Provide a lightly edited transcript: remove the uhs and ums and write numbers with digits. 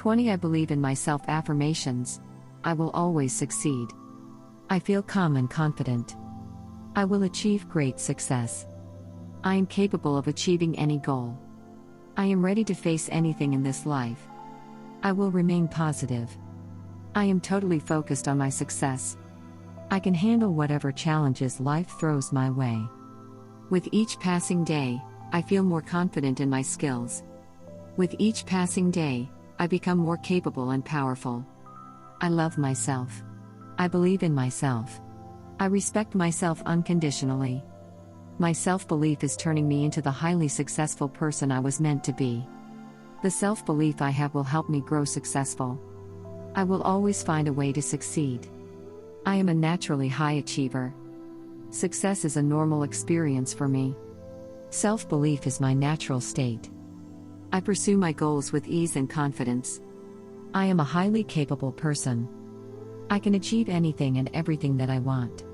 20 I believe in myself. Affirmations. I will always succeed. I feel calm and confident. I will achieve great success. I am capable of achieving any goal. I am ready to face anything in this life. I will remain positive. I am totally focused on my success. I can handle whatever challenges life throws my way. With each passing day, I feel more confident in my skills. With each passing day, I become more capable and powerful. I love myself. I believe in myself. I respect myself unconditionally. My self-belief is turning me into the highly successful person I was meant to be. The self-belief I have will help me grow successful. I will always find a way to succeed. I am a naturally high achiever. Success is a normal experience for me. Self-belief is my natural state. I pursue my goals with ease and confidence. I am a highly capable person. I can achieve anything and everything that I want.